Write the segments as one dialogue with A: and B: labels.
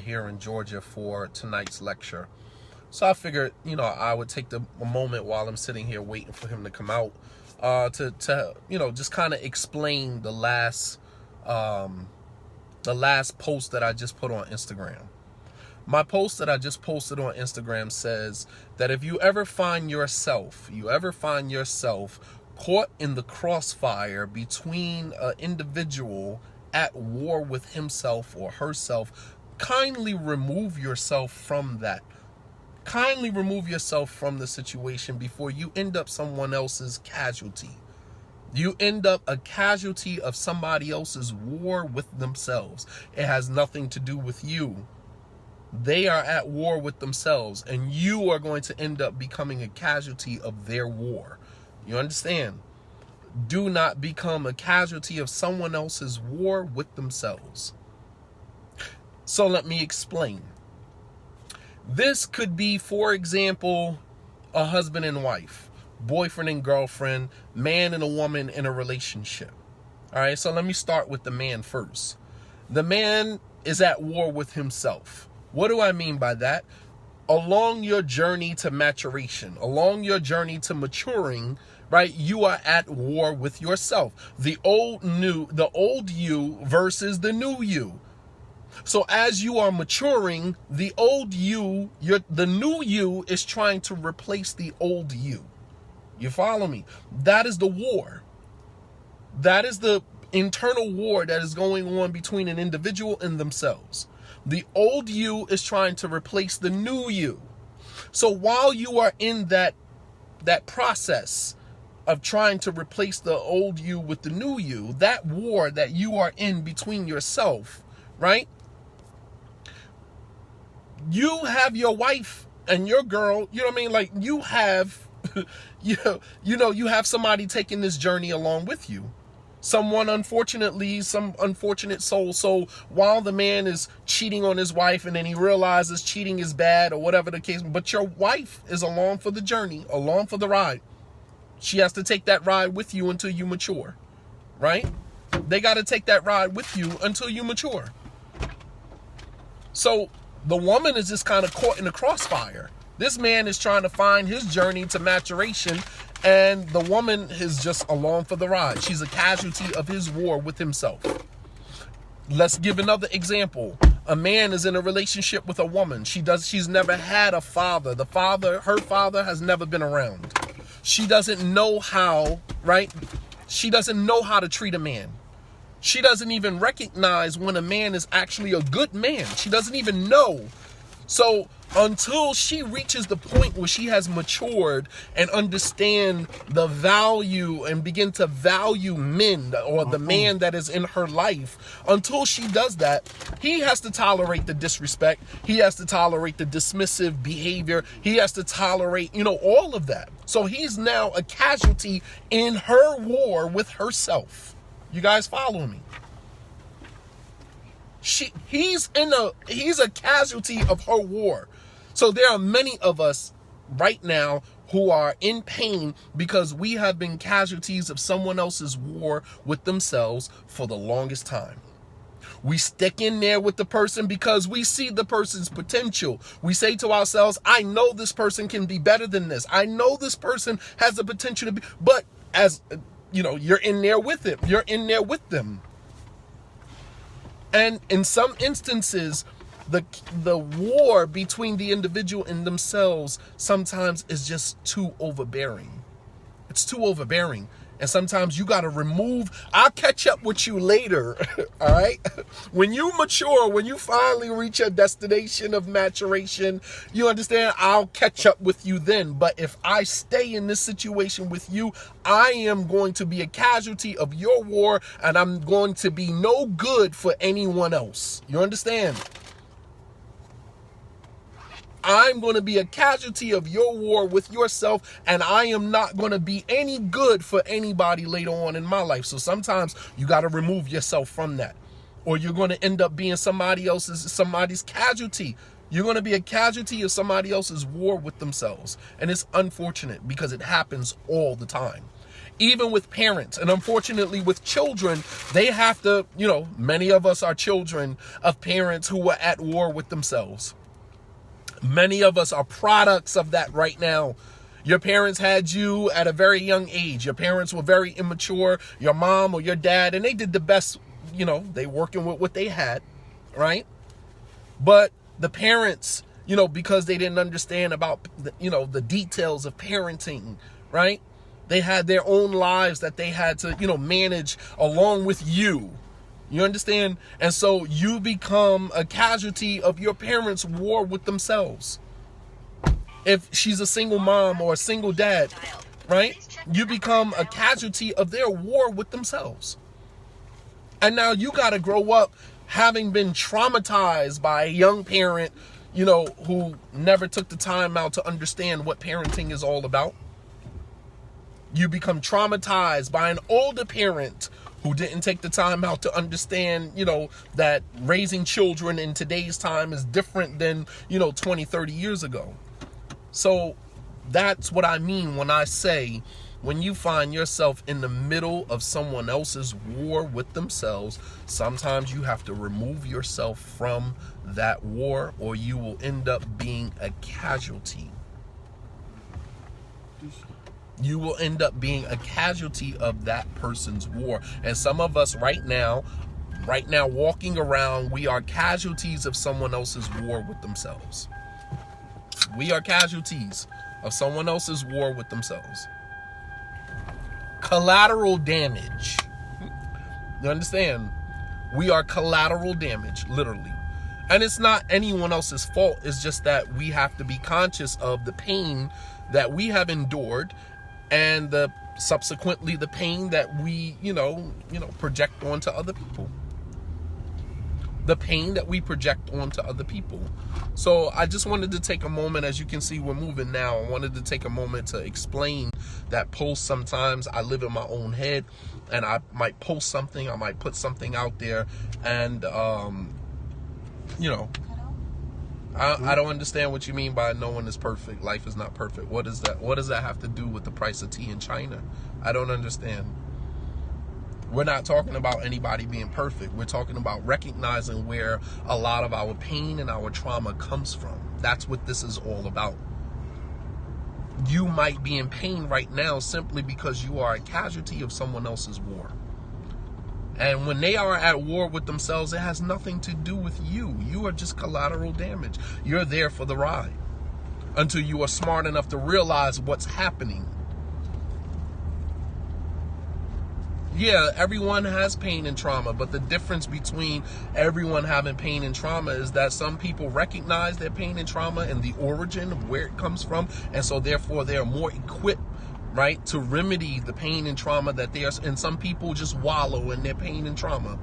A: here in Georgia for tonight's lecture. So I figured, I would take a moment while I'm sitting here waiting for him to come out to just kind of explain the last post that I just put on Instagram. My post that I just posted on Instagram says that if you ever find yourself caught in the crossfire between an individual at war with himself or herself, kindly remove yourself from that. Kindly remove yourself from the situation before you end up someone else's casualty. You end up a casualty of somebody else's war with themselves. It has nothing to do with you. They are at war with themselves, and you are going to end up becoming a casualty of their war. You understand? Do not become a casualty of someone else's war with themselves. So let me explain. This could be, for example, a husband and wife, boyfriend and girlfriend, man and a woman in a relationship. All right, so let me start with the man first. The man is at war with himself. What do I mean by that? Along your journey to maturation, along your journey to maturing, right, you are at war with yourself. The old you versus the new you. So as you are maturing, the old you, the new you is trying to replace the old you. You follow me? That is the war. That is the internal war that is going on between an individual and themselves. The old you is trying to replace the new you. So while you are in that process of trying to replace the old you with the new you, that war that you are in between yourself, right? You have your wife and your girl, you know what I mean? Like you have, you have somebody taking this journey along with you. Some unfortunate soul. So while the man is cheating on his wife and then he realizes cheating is bad or whatever the case, but your wife is along for the journey, along for the ride. She has to take that ride with you until you mature, right? They got to take that ride with you until you mature. So the woman is just kind of caught in the crossfire. This man is trying to find his journey to maturation, and the woman is just along for the ride. She's a casualty of his war with himself. Let's give another example. A man is in a relationship with a woman. She's never had a father. Her father has never been around. She doesn't know how, right? She doesn't know how to treat a man. She doesn't even recognize when a man is actually a good man. She doesn't even know. So until she reaches the point where she has matured and understand the value and begin to value men or the man that is in her life, until she does that, he has to tolerate the disrespect. He has to tolerate the dismissive behavior. He has to tolerate, all of that. So he's now a casualty in her war with herself. You guys follow me? He's a casualty of her war. So there are many of us right now who are in pain because we have been casualties of someone else's war with themselves for the longest time. We stick in there with the person because we see the person's potential. We say to ourselves, I know this person can be better than this. I know this person has the potential to be, but as you're in there with it. You're in there with them. And in some instances, the war between the individual and themselves sometimes is just too overbearing. It's too overbearing. And sometimes you got to remove. I'll catch up with you later. All right. When you mature, when you finally reach a destination of maturation, you understand, I'll catch up with you then. But if I stay in this situation with you, I am going to be a casualty of your war, and I'm going to be no good for anyone else. You understand? I'm going to be a casualty of your war with yourself, and I am not going to be any good for anybody later on in my life. So sometimes you got to remove yourself from that, or you're going to end up being somebody's casualty. You're going to be a casualty of somebody else's war with themselves. And it's unfortunate because it happens all the time. Even with parents, and unfortunately with children, they have to, many of us are children of parents who were at war with themselves. Many of us are products of that right now. Your parents had you at a very young age. Your parents were very immature, your mom or your dad, and they did the best, they working with what they had, right? But the parents, because they didn't understand about, the details of parenting, right? They had their own lives that they had to, manage along with you. You understand? And so you become a casualty of your parents' war with themselves. If she's a single mom or a single dad, right? You become a casualty of their war with themselves. And now you got to grow up having been traumatized by a young parent, who never took the time out to understand what parenting is all about. You become traumatized by an older parent who didn't take the time out to understand, that raising children in today's time is different than, 20, 30 years ago. So that's what I mean when I say, when you find yourself in the middle of someone else's war with themselves, sometimes you have to remove yourself from that war, or you will end up being a casualty. You will end up being a casualty of that person's war. And some of us right now walking around, we are casualties of someone else's war with themselves. We are casualties of someone else's war with themselves. Collateral damage. You understand? We are collateral damage, literally. And it's not anyone else's fault. It's just that we have to be conscious of the pain that we have endured, and subsequently the pain that we, project onto other people. The pain that we project onto other people. So I just wanted to take a moment. As you can see, we're moving now. I wanted to take a moment to explain that post. Sometimes I live in my own head, and I might post something, I might put something out there, and I don't understand what you mean by no one is perfect. Life is not perfect. What is that? What does that have to do with the price of tea in China? I don't understand. We're not talking about anybody being perfect. We're talking about recognizing where a lot of our pain and our trauma comes from. That's what this is all about. You might be in pain right now simply because you are a casualty of someone else's war. And when they are at war with themselves, it has nothing to do with you. You are just collateral damage. You're there for the ride until you are smart enough to realize what's happening. Yeah, everyone has pain and trauma, but the difference between everyone having pain and trauma is that some people recognize their pain and trauma and the origin of where it comes from, and so therefore they are more equipped, right, to remedy the pain and trauma that they are. And some people just wallow in their pain and trauma,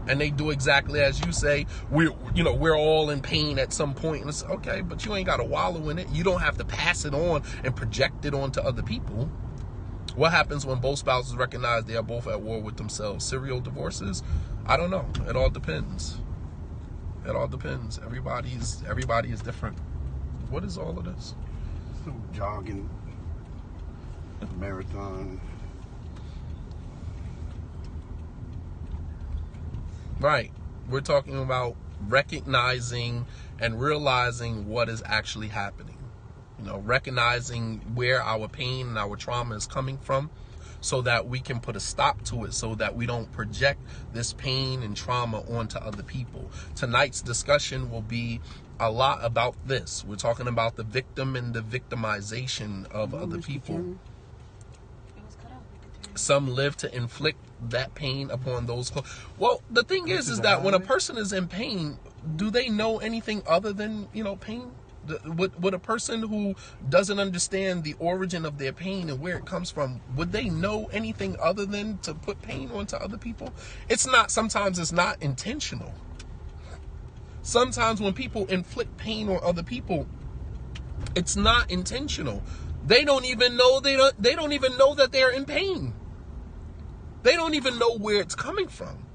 A: and they do exactly as you say. We're all in pain at some point, and it's okay, but you ain't got to wallow in it. You don't have to pass it on and project it onto other people. What happens when both spouses recognize they are both at war with themselves? Serial divorces? I don't know. It all depends. It all depends. Everybody is different. What is all of this?
B: Some jogging, marathon.
A: Right. We're talking about recognizing and realizing what is actually happening. Recognizing where our pain and our trauma is coming from, so that we can put a stop to it, so that we don't project this pain and trauma onto other people. Tonight's discussion will be a lot about this. We're talking about the victim and the victimization of other people. Some live to inflict that pain upon those close. Well, the thing is that when a person is in pain, do they know anything other than, pain? Would a person who doesn't understand the origin of their pain and where it comes from, would they know anything other than to put pain onto other people? Sometimes it's not intentional. Sometimes when people inflict pain on other people, it's not intentional. They don't even know they don't even know that they're in pain. They don't even know where it's coming from.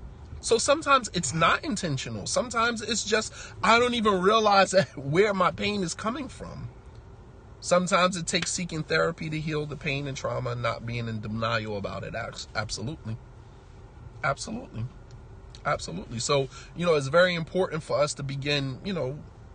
A: So sometimes it's not intentional. Sometimes it's just, I don't even realize where my pain is coming from. Sometimes it takes seeking therapy to heal the pain and trauma and not being in denial about it. Absolutely. Absolutely. Absolutely. So, it's very important for us to begin,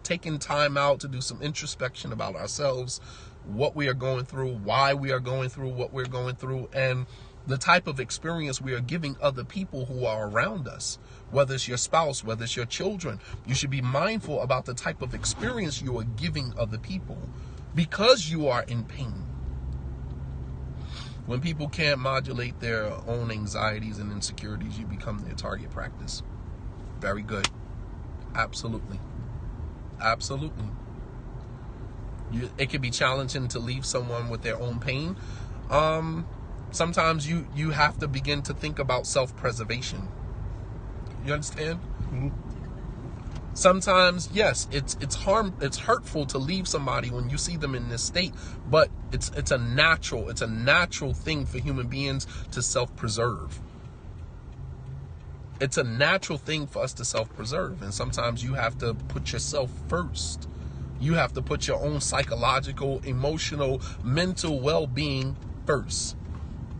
A: taking time out to do some introspection about ourselves, what we are going through, why we are going through what we're going through, and the type of experience we are giving other people who are around us. Whether it's your spouse, whether it's your children, you should be mindful about the type of experience you are giving other people because you are in pain. When people can't modulate their own anxieties and insecurities, you become their target practice. Very good. Absolutely. Absolutely. It can be challenging to leave someone with their own pain. Sometimes you have to begin to think about self-preservation. You understand? Mm-hmm. Sometimes, yes, it's hurtful to leave somebody when you see them in this state, but it's a natural thing for human beings to self-preserve. It's a natural thing for us to self-preserve, and sometimes you have to put yourself first. You have to put your own psychological, emotional, mental well-being first.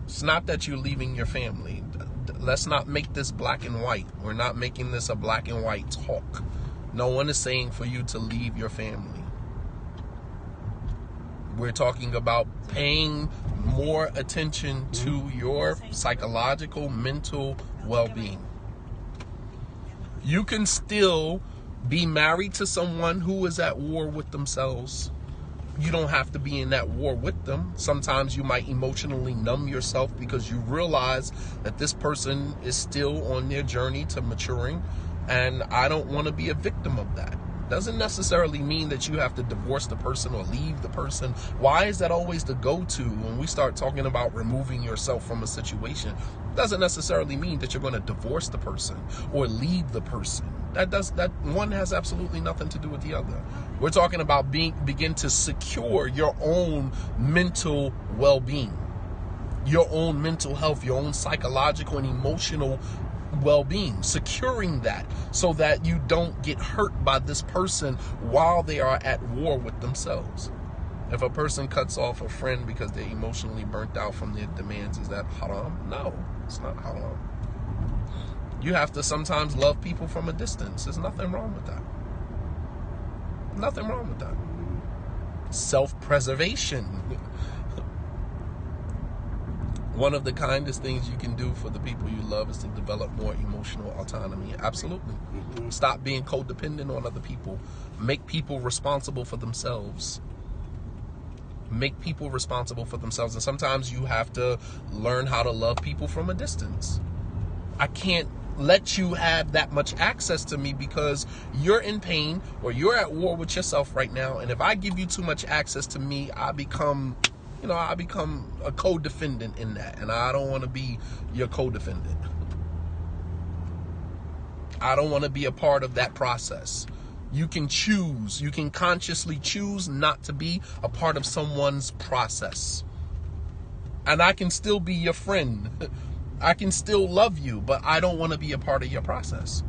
A: It's not that you're leaving your family. Let's not make this black and white. We're not making this a black and white talk. No one is saying for you to leave your family. We're talking about paying more attention to your psychological, mental well-being. You can still be married to someone who is at war with themselves. You don't have to be in that war with them. Sometimes you might emotionally numb yourself because you realize that this person is still on their journey to maturing, and I don't want to be a victim of that. Doesn't necessarily mean that you have to divorce the person or leave the person. Why is that always the go-to when we start talking about removing yourself from a situation? Doesn't necessarily mean that you're going to divorce the person or leave the person. That one has absolutely nothing to do with the other. We're talking about begin to secure your own mental well-being, your own mental health, your own psychological and emotional well-being, securing that so that you don't get hurt by this person while they are at war with themselves. If a person cuts off a friend because they're emotionally burnt out from their demands, is that haram? No, it's not haram. You have to sometimes love people from a distance. There's nothing wrong with that. Nothing wrong with that. Self-preservation. One of the kindest things you can do for the people you love is to develop more emotional autonomy. Absolutely. Stop being codependent on other people. Make people responsible for themselves. Make people responsible for themselves. And sometimes you have to learn how to love people from a distance. I can't let you have that much access to me because you're in pain or you're at war with yourself right now. And if I give you too much access to me, I become a co-defendant in that. And I don't want to be your co-defendant. I don't want to be a part of that process. You can consciously choose not to be a part of someone's process. And I can still be your friend. I can still love you, but I don't want to be a part of your process.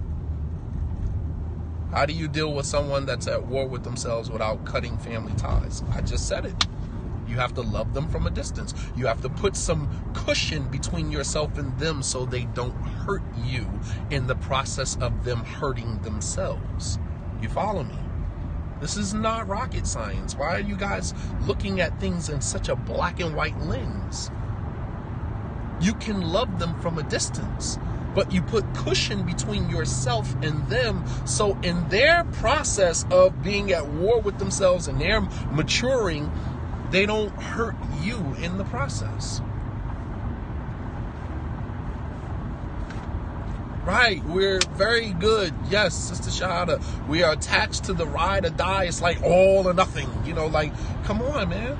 A: How do you deal with someone that's at war with themselves without cutting family ties? I just said it. You have to love them from a distance. You have to put some cushion between yourself and them so they don't hurt you in the process of them hurting themselves. You follow me? This is not rocket science. Why are you guys looking at things in such a black and white lens? You can love them from a distance, but you put cushion between yourself and them so in their process of being at war with themselves and they're maturing, they don't hurt you in the process. Right, we're very good. Yes, Sister Shahada. We are attached to the ride or die. It's like all or nothing. Come on, man.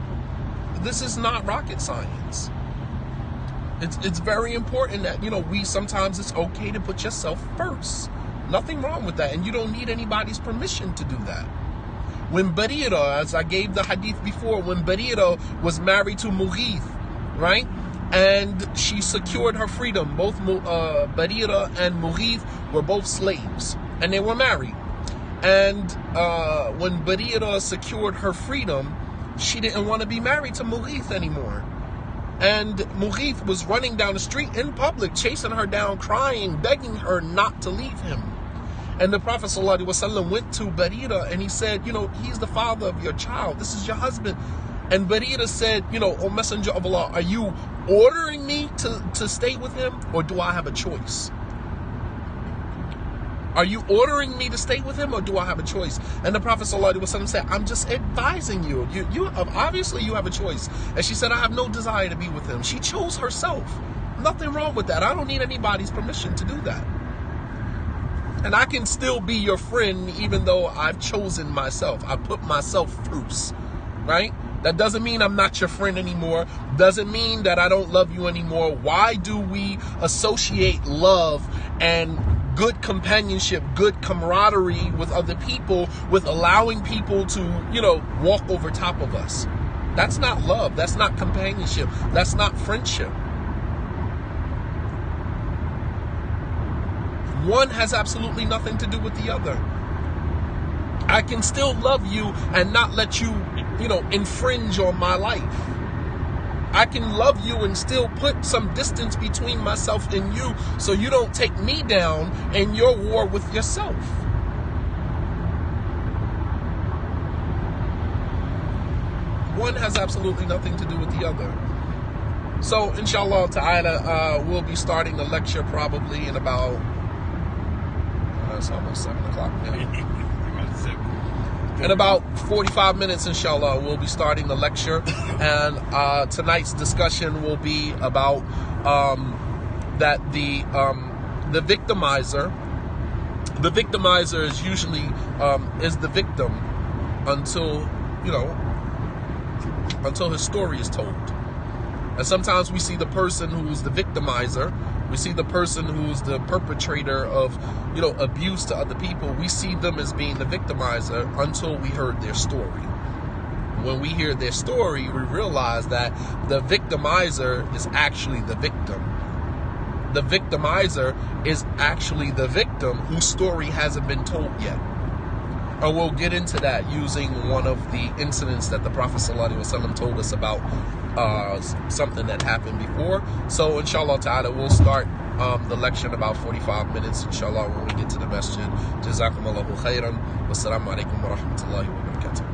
A: This is not rocket science. It's very important that, sometimes it's okay to put yourself first. Nothing wrong with that. And you don't need anybody's permission to do that. When Barira, as I gave the hadith before, when Barira was married to Mughith, right? And she secured her freedom. Both Barira and Mughith were both slaves. And they were married. And when Barira secured her freedom, she didn't want to be married to Mughith anymore. And Mughith was running down the street in public, chasing her down, crying, begging her not to leave him. And the Prophet ﷺ went to Barira and he said, he's the father of your child. This is your husband. And Barira said, O Messenger of Allah, are you ordering me to stay with him, or do I have a choice? Are you ordering me to stay with him, or do I have a choice? And the Prophet ﷺ said, I'm just advising you. You obviously you have a choice. And she said, I have no desire to be with him. She chose herself. Nothing wrong with that. I don't need anybody's permission to do that. And I can still be your friend even though I've chosen myself. I put myself first, right? That doesn't mean I'm not your friend anymore. Doesn't mean that I don't love you anymore. Why do we associate love and good companionship, good camaraderie with other people with allowing people to, walk over top of us? That's not love. That's not companionship. That's not friendship. One has absolutely nothing to do with the other. I can still love you and not let you, infringe on my life. I can love you and still put some distance between myself and you so you don't take me down in your war with yourself. One has absolutely nothing to do with the other. So, inshallah ta'ala, we'll be starting the lecture probably in about, it's almost 7 o'clock now. In about 45 minutes, inshallah, we'll be starting the lecture. And tonight's discussion will be about that the victimizer is usually is the victim until his story is told. And sometimes we see the person who's the victimizer, we see the person who's the perpetrator of, abuse to other people. We see them as being the victimizer until we heard their story. When we hear their story, we realize that the victimizer is actually the victim. The victimizer is actually the victim whose story hasn't been told yet. And we'll get into that using one of the incidents that the Prophet ﷺ told us about, something that happened before. So inshallah ta'ala, we'll start the lecture in about 45 minutes, inshallah, when we get to the masjid. Jazakumullahu khairan. Wassalamu alaikum wa rahmatullahi wa barakatuh.